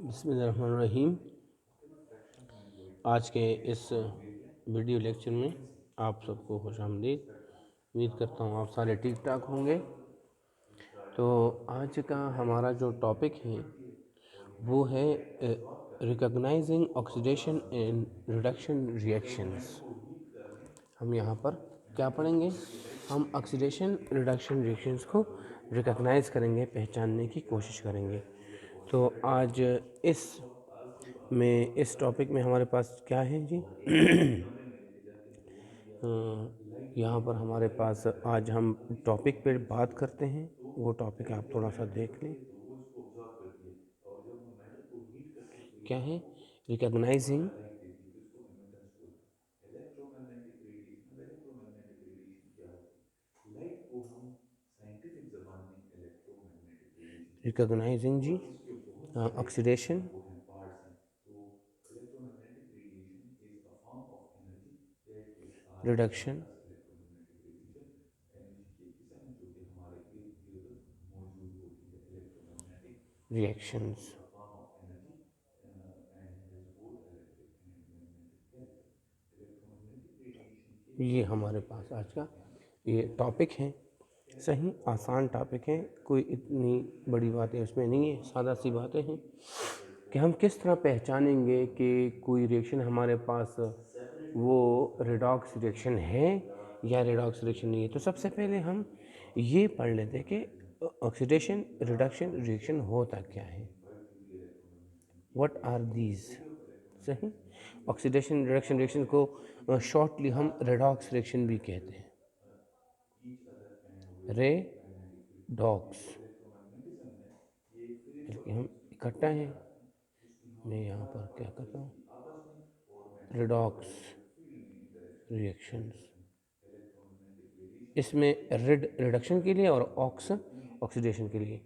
बिस्मिल्लाहिर्रहमानिर्रहीम। आज के इस वीडियो लेक्चर में आप सबको खुशामदीद। उम्मीद करता हूँ आप सारे ठीक ठाक होंगे। तो आज का हमारा जो टॉपिक है वो है recognising oxidation and reduction reactions. हम यहाँ पर क्या पढ़ेंगे? हम ऑक्सीडेशन रिडक्शन रिएक्शंस को रिकॉग्नाइज करेंगे, पहचानने की कोशिश करेंगे। तो आज इस टॉपिक में हमारे पास क्या है जी? यहाँ पर हमारे पास आज हम टॉपिक पे बात करते हैं। वो टॉपिक आप थोड़ा सा देख लें। क्या है? रिकॉग्नाइजिंग रिकॉग्नाइजिंग जी ऑक्सीडेशन रिडक्शन रिएक्शंस। ये हमारे पास आज का ये टॉपिक है। सही आसान टॉपिक है, कोई इतनी बड़ी बातें उसमें नहीं है, सादा सी बातें हैं कि हम किस तरह पहचानेंगे कि कोई रिएक्शन हमारे पास वो रेडॉक्स रिएक्शन है या रेडॉक्स रिएक्शन नहीं है। तो सबसे पहले हम ये पढ़ लेते हैं कि ऑक्सीडेशन रिडक्शन रिएक्शन होता क्या है, व्हाट आर दीज। सही, ऑक्सीडेशन रिडक्शन रिएक्शन को शॉर्टली हम रेडॉक्स रिएक्शन भी कहते हैं, रेडॉक्स। बल्कि हम इकट्ठा हैं, मैं यहाँ पर क्या कर रहा हूँ, रेडॉक्स रिएक्शंस। इसमें रेड रिडक्शन के लिए और ऑक्स ऑक्सीडेशन के लिए।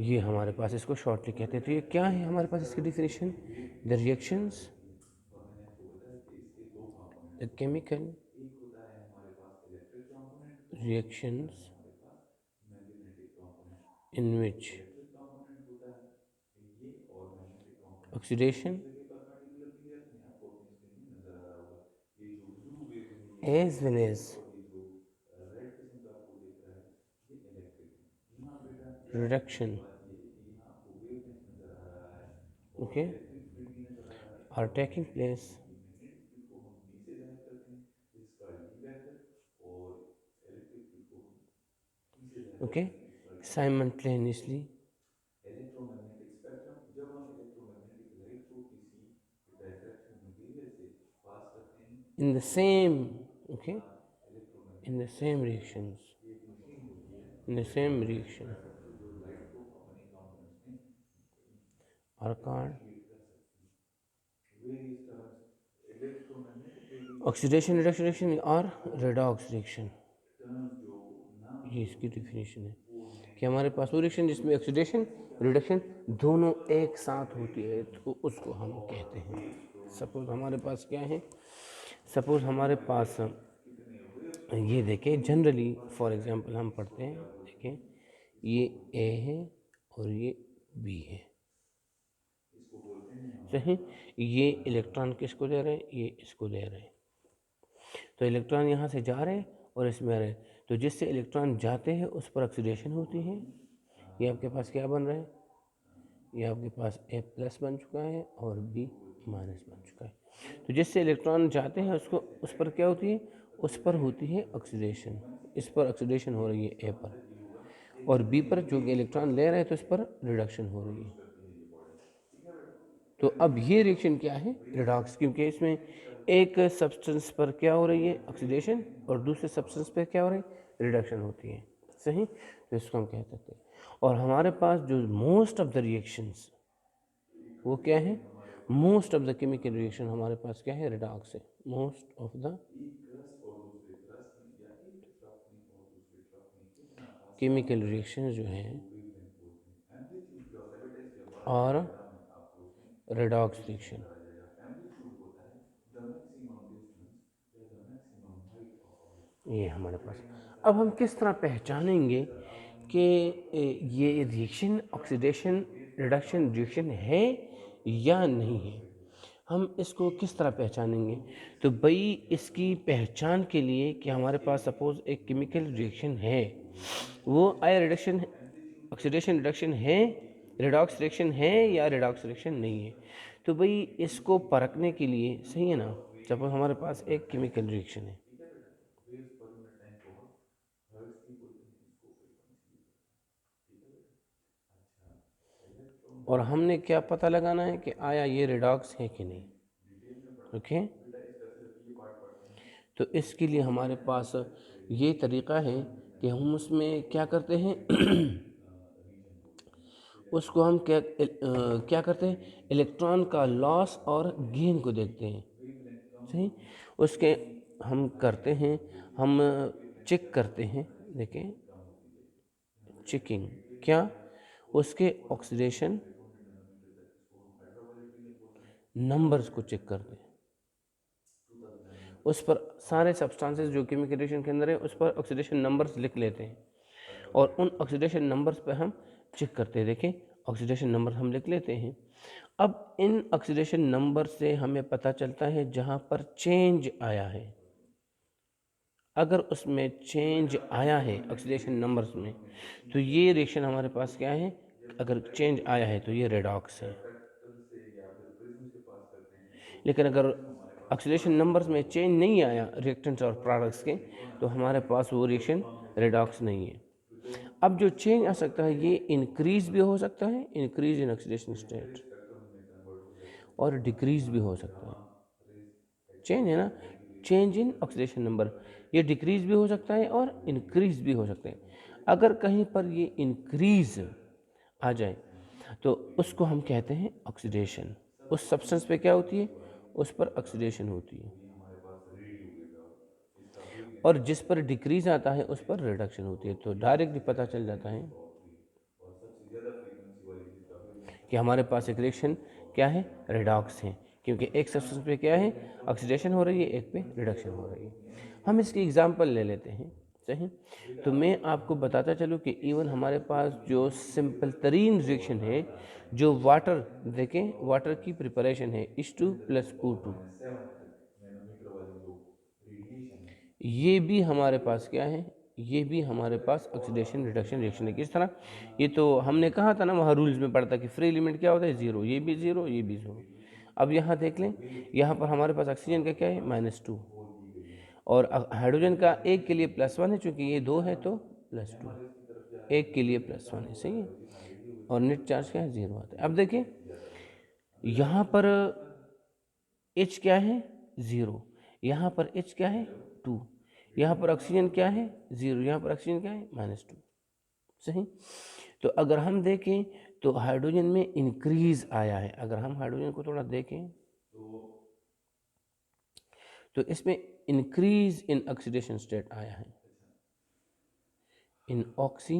ये हमारे पास इसको शॉर्टली कहते हैं। तो ये क्या है हमारे पास इसकी definition? The reactions, the chemical reactions in which oxidation as well as reduction, okay, are taking place, okay, simultaneously in the same, okay, in the same reactions, in the same reaction are called oxidation reduction reaction और redox reaction। ये इसकी definition है कि हमारे पास वो reaction जिसमें oxidation reduction दोनों एक साथ होती है तो उसको हम कहते हैं। सपोज हमारे पास क्या है, सपोज हमारे पास ये देखें, जनरली फॉर एग्जांपल हम पढ़ते हैं, देखें ये ए है और ये बी है। सही, ये इलेक्ट्रॉन किसको दे रहे हैं? ये इसको दे रहे हैं। तो इलेक्ट्रॉन यहाँ से जा रहे हैं और इसमें आ रहे हैं, तो जिससे इलेक्ट्रॉन जाते हैं उस पर ऑक्सीडेशन होती है। ये आपके पास क्या बन रहा है? ये आपके पास ए प्लस बन चुका है और बी माइनस बन चुका है। तो जिससे इलेक्ट्रॉन जाते हैं उसको उस पर क्या होती है? उस पर होती है ऑक्सीडेशन। इस पर ऑक्सीडेशन हो रही है ए पर, और बी पर जो कि इलेक्ट्रॉन ले रहे हैं तो इस पर रिडक्शन हो रही है। तो अब ये रिएक्शन क्या है? रिडॉक्स, क्योंकि इसमें एक सब्सटेंस पर क्या हो रही है? ऑक्सीडेशन, और दूसरे सब्सटेंस पर क्या हो रही है? रिडक्शन होती है। सही, तो इसको हम कह सकते हैं। और हमारे पास जो मोस्ट ऑफ द रिएक्शंस वो क्या है? Most of the chemical reaction हमारे पास क्या है? रिडॉक्स है। Most of the chemical reaction जो हैं और रिडॉक्स रिएक्शन। ये हमारे पास। अब हम किस तरह पहचानेंगे कि ये रिएक्शन ऑक्सीडेशन रिडक्शन रिएक्शन है या नहीं है। हम इसको किस तरह पहचानेंगे? तो भाई इसकी पहचान के लिए कि हमारे पास सपोज़ एक केमिकल रिएक्शन है, वो आया रिडक्शन ऑक्सीडेशन रिडक्शन है, रिडॉक्स रिएक्शन है या रिडॉक्स रिएक्शन नहीं है। तो भाई इसको परखने के लिए सही है ना, सपोज़ हमारे पास एक केमिकल रिएक्शन है, ठीक है बेटा, वेव्स पर यूनिट टाइम बहुत हर्ट्ज की बोलते हैं इसको, फ्रीक्वेंसी भी बोलते हैं। ठीक है बेटा। अच्छा, इलेक्ट्रॉन और को हमने क्या पता लगाना है कि आया ये रिडॉक्स है कि नहीं। डिटेल में पढ़ा ओके, बेटा, इसका सिर्फ ये पार्ट पढ़ते हैं। तो इसके लिए हमारे पास ये तरीक़ा है कि हम उसमें क्या करते हैं रीजन बोलते हैं उसको हम क्या करते हैं, इलेक्ट्रॉन का लॉस और गेन को देखते हैं। वेवलेंथ कम सही, होगी उसके उतनी हम करते हैं, होगी, हम और वेवलेंथ चेक ज़्यादा करते होगी हैं, हमारी देखें सिग्नल कम होती जाएगी। यहाँ पे देखो चेकिंग डिटेल में क्या, बताया। और उसके और जो ऑक्सीडेशन 500 नैनोमीटर तक, इसको हम अल्ट्रा वायलेट रेंज बोलते हैं। नंबर्स 2000 को चेक करते हैं, 2000 नैनोमीटर उस पर सारे सब्सटेंसेस जो केमिकल रिएक्शन के अंदर है उस पर ऑक्सीडेशन नंबर्स लिख लेते हैं, अल्ट्रा और वायलेट उन रेंज। ऑक्सीडेशन नंबर्स पर हम चेक करते हैं। देखें ऑक्सीडेशन नंबर हम लिख लेते हैं। अब इन ऑक्सीडेशन नंबर से हमें पता चलता है जहाँ पर चेंज आया है, अगर उसमें तो चेंज बेटा आया जो है हमने ऑक्सीडेशन वेव्स नंबर्स और में, हमने तो रिएक्शंस ये देखी, रिएक्शन हमारे पास क्या है, जब हम अगर डायरेक्टली चेंज आया है तो ये इलेक्ट्रॉन रेडॉक्स है। डायफ्रैक्टल से या फिर प्रिज्म से पास करते हैं तो लेकिन अगर प्रिज्म हमारे पास ऑक्सीडेशन पॉजिटिव नंबर्स चार्ज में होगा। चेंज नहीं आया रिएक्टेंट्स और और प्रोडक्ट्स जैसे के, सिलिकॉन तो हमेशा हमारे पास वो क्लोज रिएक्शन फॉर्म में चाहिए, रेडॉक्स नहीं है। तो अब जो इसको चेंज आ हम सकता है कहते ये हैं इंक्रीज भी ऑक्सीडेशन। हो सकता है, इंक्रीज इन ऑक्सीडेशन तो यहाँ पे स्टेट, स्पेक्ट्रम में कन्वर्ट हो जाएगा, और डिक्रीज भी हो सकता है। जहाँ रेस चेंज है एक्साइटेड ना, रहेगी, change in radiation rays oxidation number, ऊपर रहेगा, ये डिक्रीज भी हो सकता है और और इंक्रीज रेडिएशन भी हो सकते हैं। रेडिएशन होते रहेगा। अगर कहीं पर ये इंक्रीज आ जाए ऑक्सीडेशन में तो उसको हम वेवलेंथ कहते हैं ऑक्सीडेशन। उस सबसे कम सब्सटेंस पे क्या होती है, फ्रीक्वेंसी वाली उस पर रडार ऑक्सीडेशन होती है, होती है, तो ये हमारे पास रेडियो वेव होता है, इसका वेवलेंथ और जिस सबसे पर कम है डिक्रीज आता है उस पर 600। रिडक्शन तो होती है। तो ये डायरेक्टली सबसे पता ज़्यादा चल है जाता है 10 और सबसे ज़्यादा फ्रीक्वेंसी वाली जिसका वेवलेंथ कि सबसे हमारे ज़्यादा पास एक होगा रिएक्शन और क्या है, 700। रिडॉक्स है, क्योंकि एक जितना सब्सटेंस पे क्या है, वेवलेंथ कम होगा ऑक्सीडेशन हो रही है, जितनी एक पे फ्रीक्वेंसी रिडक्शन ज़्यादा हो होगा रही है। उतनी एनर्जी हम ज़्यादा इसकी होगी। एग्जांपल ले लेते हैं। सही, बेटा तो मैं आपको हम बताता चलूँ कि इस इवन हमारे चैप्टर को पास जो कंक्लूड सिंपल टुगेदर तरीन और रिएक्शन है, कल लाते हैं। जो कल वाटर, लाते हैं देखें पावर वाटर की प्रिपरेशन है H2 प्लस O2, -7 तक नैनोमीटर वाली जो रेडिएशन है। ये भी हमारे पास क्या है, ये भी हमारे पास ऑक्सीडेशन रिडक्शन रिएक्शन है। किस तरह, ये तो हमने कहा था ना वहाँ रूल्स में पढ़ा था कि फ्री एलिमेंट क्या होता है, ज़ीरो, ये भी ज़ीरो, ये भी ज़ीरो। रेडिएशन अब यहाँ देख जो लें, वेव्स यहाँ पर हैं हमारे पास ऑक्सीजन का क्या है, -2, होल की गई हैं। और हाइड्रोजन का वेवलेंथ एक के लिए कितनी है? +1 है, चूँकि ये दो जितना है हम तो +2, गैमा रेस की तरफ जा रहे एक हैं के लिए वेवलेंथ कम +1 है, होगा, सही है, और जितना रेडियो वेव और की नेट तरफ जा चार्ज क्या रहे है, हैं 0 आता है। अब देखिए वेवलेंथ ज़्यादा होगा। हाँ बेटा, यहाँ पर कितना था? H क्या है, 0, यहाँ पर H क्या है, हेलो 2, बेटा, यहाँ पर हाँ ऑक्सीजन क्या बोलो। है, 0, यहाँ पर ऑक्सीजन क्या है, -2। सही, तो अगर हम देखें तो हाइड्रोजन में इंक्रीज आया है, अगर हम हाइड्रोजन को थोड़ा देखें तो तो इसमें इंक्रीज इन ऑक्सीडेशन स्टेट आया है, अच्छा, इन ऑक्सी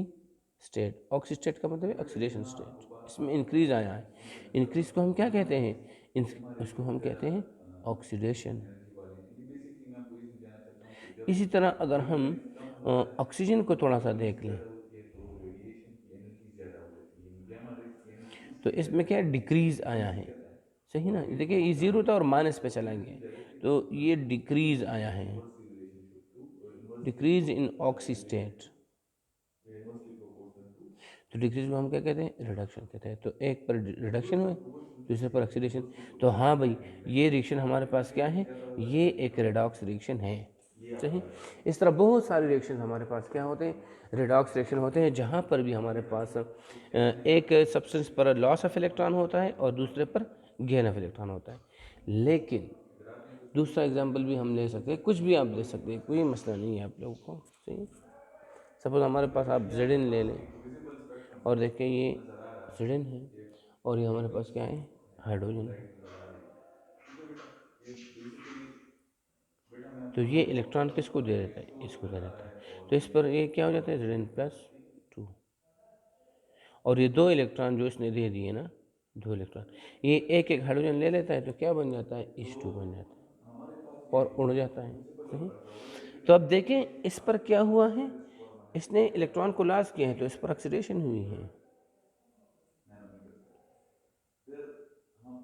स्टेट, ऑक्सी स्टेट का मतलब है तो बेटा ऑक्सीडेशन यहाँ स्टेट, इसमें आपको इंक्रीज पता आया है है। इसमें सेमेस्टर इंक्रीज में को हम क्या गैमा कहते हैं, रेस, गैमा रेस उसको जो हम ज़्यादा कहते हैं ऑक्सीडेशन। एनर्जी वाले हैं। ये बेसिकली मैं आपको ये समझाना चाहता हूँ कि जब इसी तरह अगर हम वेवलेंथ कम होता है ऑक्सीजन तो को थोड़ा सा फ्रीक्वेंसी देख लें ज़्यादा होती है, तो रेडिएशन की एनर्जी ज़्यादा हो जाती है, यानी गैमा रेस की एनर्जी तो इसलिए ज़्यादा इसमें है क्या क्योंकि ये डिक्रीज आया फ्रीक्वेंसी है, ज़्यादा है सही और ना, वेव देखिए ये फॉर्म कम ज़ीरो है। था और माइनस पे तो चला एनर्जी गया, ज़्यादा है तो तो ये फ्रीक्वेंसी डिक्रीज ज़्यादा आया है। है, inversely relationship to inversely decrease in proportional है ऑक्सीस्टेट। इन्वर्सली प्रोपोर्शनल टू तो डिक्रीज को हम क्या कहते हैं, रिडक्शन कहते हैं। तो एक पर रिडक्शन हुए, इन्वर्सली प्रोपोर्शनल टू दूसरे पर इसलिए ऑक्सीडेशन। इन्वर्सली तो हाँ प्रोपोर्शनल भाई, है ये वेवलेंथ। रिएक्शन हमारे जितना पास क्या वेवलेंथ है, ज़्यादा होगा ये एनर्जी एक कम होगी। रिडॉक्स रिएक्शन है। ये सही, आपका है। इस तरह बहुत सारे रिएक्शन हमारे पास क्या होते हैं, रिडॉक्स रिएक्शन होते हैं, जहाँ पर भी हमारे बेटा पास एक कैल्शियम एक सब्सटेंस पर लॉस ऑफ इलेक्ट्रॉन होता है और दूसरे पर गेन ऑफ इलेक्ट्रॉन होता है। लेकिन इधर आते हैं कुछ दूसरा क्वेश्चन। एग्जाम्पल भी हम ले सकते हैं, कुछ भी आप ले सकते हैं, कोई मसला नहीं है आप लोगों को। सही, सपोज हमारे पास बेटा आप ये आपके जेडिन ले पास लें, एक विजिबल स्पेक्ट्रम और देखें ये नज़र आ रहा है, जेडिन है, एक और ये हमारे विजिबल पास क्या है, स्पेक्ट्रम यहाँ पे आपको हाइड्रोजन है। लाइट नज़र आ रही है। ठीक है बेटा, ये बेसिकली बेटा मैं तो आपको ये समझाता हूँ, इलेक्ट्रॉन यहाँ किसको पर दे देता है, H2O इसको दे नज़र आ देता रहा है। है और तो इस ये पर ये क्या हो जाता है, ऑक्सीजन जेडिन नज़र आ प्लस रहा है। ठीक, 2, और ये दो इलेक्ट्रॉन जो इसने दे दिए ना, दो इलेक्ट्रॉन, ये एक एक हाइड्रोजन ले लेता है, तो क्या बन जाता है, तो H2 बन जाता है हमारे पास ये और उड़ जाता है। विजिबल और सही, अल्ट्रावायलेट तो रेज अब है, देखें ये इस पर क्या हुआ है, गैसियस फॉर्म है, इसने ये इलेक्ट्रॉन आपका को लॉस किया है तो इस पर 300 ऑक्सीडेशन हुई है। Nanometre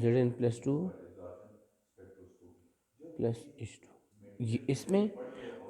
Z N plus two absorption spectroscopy जब प्लस किसी एच टू, ये मटेरियल पे इसमें लाइट पड़ती है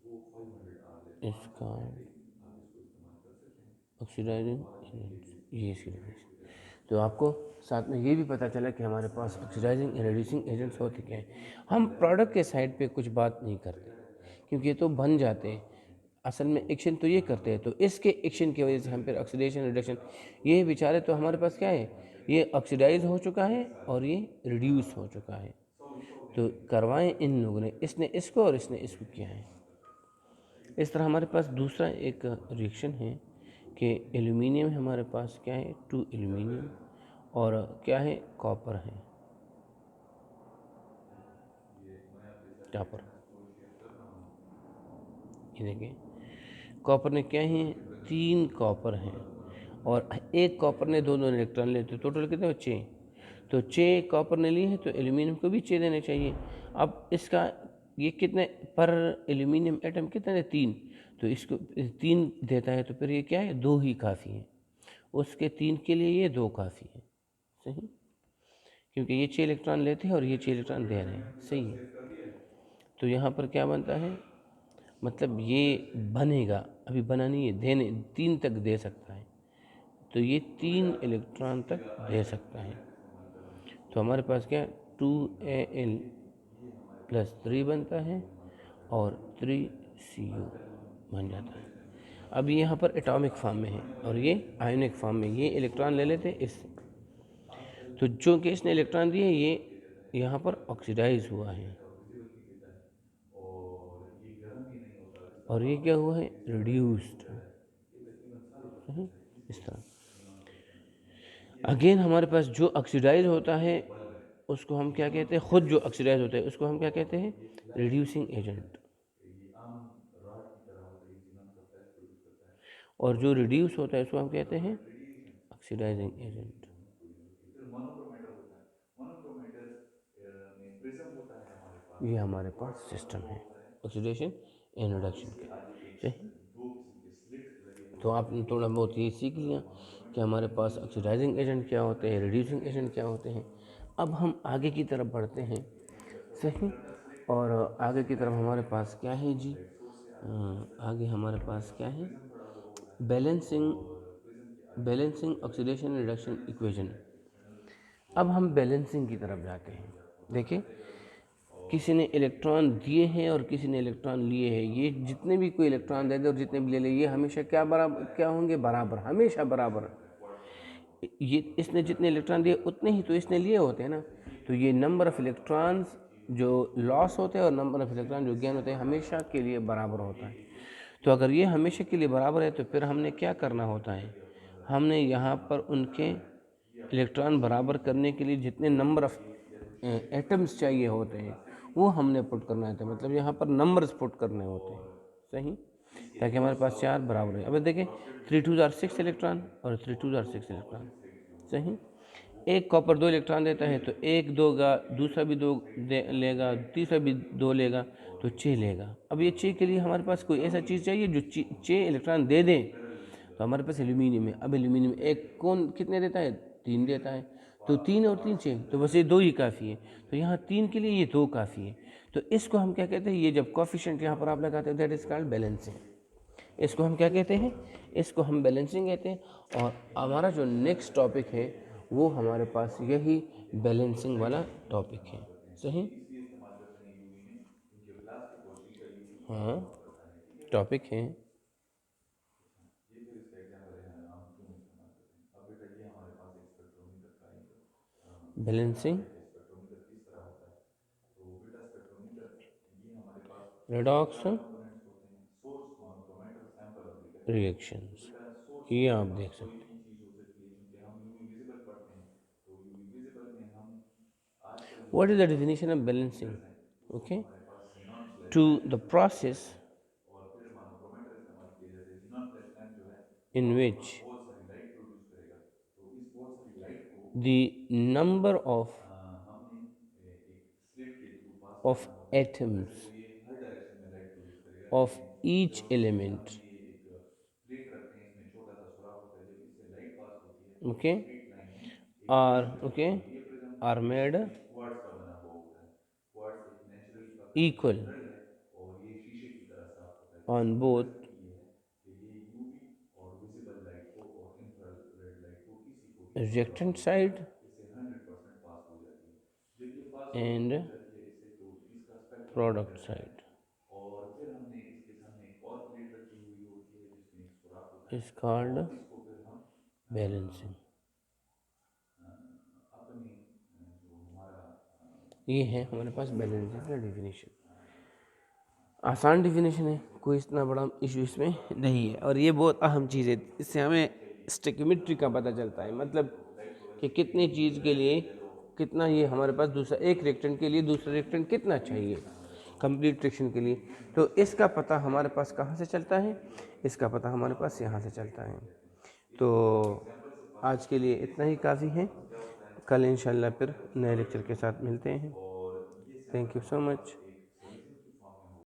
वो 500 आवर लेते हैं, इसका 500 घंटे आप इसको इस्तेमाल कर ऑक्सीडाइजिंग ये इसकी डेफिनेशन। तो आपको साथ में ये भी पता चला कि हमारे पास ऑक्सीडाइजिंग एंड रिड्यूसिंग एजेंट्स होते क्या हैं। हम प्रोडक्ट के साइड पे कुछ बात नहीं करते क्योंकि ये तो बन जाते हैं, असल में एक्शन तो ये करते हैं, तो इसके एक्शन की वजह से हम फिर ऑक्सीडेशन रिडक्शन, ये बेचारे तो हमारे पास क्या है, ये ऑक्सीडाइज हो चुका है और ये रिड्यूस हो चुका है। तो करवाएं इन लोगों ने, इसने इसको और इसने इसको किया है। इस तरह हमारे पास दूसरा एक रिएक्शन है कि एल्यूमिनियम हमारे पास क्या है, 2 एल्यूमिनियम और क्या है, कॉपर है यहाँ पर। ये देखें कॉपर ने क्या है, 3 कॉपर हैं और एक कॉपर ने 2 इलेक्ट्रॉन लिए, तो टोटल कितने बचे, तो 6 कॉपर ने लिए हैं, तो एल्यूमिनियम को भी 6 देने चाहिए। अब इसका ये कितने पर एल्यूमिनियम एटम कितने, 3, तो इसको 3 देता है, तो फिर ये क्या है, 2 ही काफ़ी है, उसके 3 के लिए ये 2 काफ़ी है। सही, क्योंकि ये 6 इलेक्ट्रॉन लेते हैं और ये 6 इलेक्ट्रॉन दे रहे हैं। सही है, तो यहाँ पर क्या बनता है, मतलब ये बनेगा, अभी बना नहीं है, देने 3 तक दे सकता है, तो ये 3 इलेक्ट्रॉन तक दे सकता है। तो हमारे पास क्या 2Al प्लस 3 बनता है और 3Cu बन जाता है। अब ये यहाँ पर एटॉमिक फॉर्म में है और ये आयनिक फॉर्म में, ये इलेक्ट्रॉन ले लेते हैं इससे, तो जो कि इसने इलेक्ट्रॉन दिए ये यहाँ पर ऑक्सीडाइज हुआ है और ये क्या हुआ है, रिड्यूस्ड। इस तरह अगेन हमारे पास जो ऑक्सीडाइज होता है उसको हम क्या कहते हैं, खुद जो ऑक्सीडाइज होता है उसको हम क्या कहते हैं, रिड्यूसिंग एजेंट। और जो रिड्यूस होता है उसको हम कहते हैं ऑक्सीडाइजिंग एजेंट। ये हमारे पास सिस्टम है ऑक्सीडेशन एंड रिडक्शन का। सही, तो आपने थोड़ा बहुत ये सीख लिया कि हमारे पास ऑक्सीडाइजिंग एजेंट क्या होते हैं, रिड्यूसिंग एजेंट क्या होते हैं। अब हम आगे की तरफ बढ़ते हैं। सही, और आगे की तरफ हमारे पास क्या है जी, आगे हमारे पास क्या है, balancing, balancing oxidation reduction equation. अब हम बैलेंसिंग की तरफ जाते हैं। देखिए किसी ने इलेक्ट्रॉन दिए हैं और किसी ने इलेक्ट्रॉन लिए हैं, ये जितने भी कोई इलेक्ट्रॉन दे दे और जितने भी ले ले, ये हमेशा क्या बराबर, क्या होंगे, बराबर, हमेशा बराबर। ये इसने जितने इलेक्ट्रॉन दिए उतने ही तो इसने लिए होते हैं ना, तो ये नंबर ऑफ इलेक्ट्रॉन्स जो लॉस होते हैं और नंबर ऑफ इलेक्ट्रॉन जो गेन होते हैं हमेशा के लिए बराबर होता है। तो अगर ये हमेशा के लिए बराबर है तो फिर हमने क्या करना होता है, हमने यहाँ पर उनके इलेक्ट्रॉन बराबर करने के लिए जितने नंबर ऑफ एटम्स चाहिए होते हैं वो हमने पुट करना होता है, मतलब यहाँ पर नंबर्स पुट करने होते हैं। सही, ताकि हमारे पास 4 बराबर है। अब देखें 3 2 जार 6 इलेक्ट्रॉन और 3 2 जार 6 इलेक्ट्रॉन। सही, एक कॉपर 2 इलेक्ट्रॉन देता है, तो एक दोगा, दूसरा भी 2 लेगा, तीसरा भी 2 लेगा, तो 6 लेगा। अब ये 6 के लिए हमारे पास कोई ऐसा चीज़ चाहिए जो 6 इलेक्ट्रॉन दे दें, तो हमारे पास एल्यूमिनियम है। अब एल्यूमिनियम एक कौन कितने देता है, 3 देता है, तो 3 और 3 6, तो बस ये 2 ही काफ़ी है, तो यहाँ 3 के लिए ये 2 काफ़ी है। तो इसको हम क्या कहते हैं, ये जब कोफिशिएंट यहाँ पर आप लगाते हैं दैट इज कॉल्ड बैलेंसिंग। इसको हम क्या कहते हैं, इसको हम बैलेंसिंग कहते हैं। और हमारा जो नेक्स्ट टॉपिक है वो हमारे पास यही बैलेंसिंग वाला टॉपिक है। सही, हाँ टॉपिक है बैलेंसिंग, रेडॉक्स, रिएक्शंस, ये आप देख सकते हैं। What is the definition of balancing? Okay, to the process in which the number of atoms of each element, okay, are made equal on both reactant side इससे 100% पास हो जाती है। जब ये पास एंड जाती है इससे तो इसका स्पेक्ट्रम प्रोडक्ट साइड और फिर हमने इसके सामने एक और प्लेट रखी हुई होती है जिसमें एक सुराख होता इज है कॉल्ड और इसको फिर हम बैलेंसिंग। अपनी जो हमारा ये है हमारे पास बैलेंसिंग का डेफिनेशन। आसान डेफिनेशन है, कोई इतना बड़ा इशू इसमें नहीं है। और ये बहुत अहम चीज़ है, इससे हमें स्टेकियोमेट्री का पता चलता है, मतलब कि कितनी चीज़ के लिए कितना, ये हमारे पास दूसरा एक रिएक्टेंट के लिए दूसरा रिएक्टेंट कितना चाहिए कंप्लीट रिएक्शन के लिए। तो इसका पता हमारे पास कहाँ से चलता है, इसका पता हमारे पास यहाँ से चलता है। तो आज के लिए इतना ही काफ़ी है, कल इंशाल्लाह फिर नए लेक्चर के साथ मिलते हैं। और ये थैंक यू सो मच।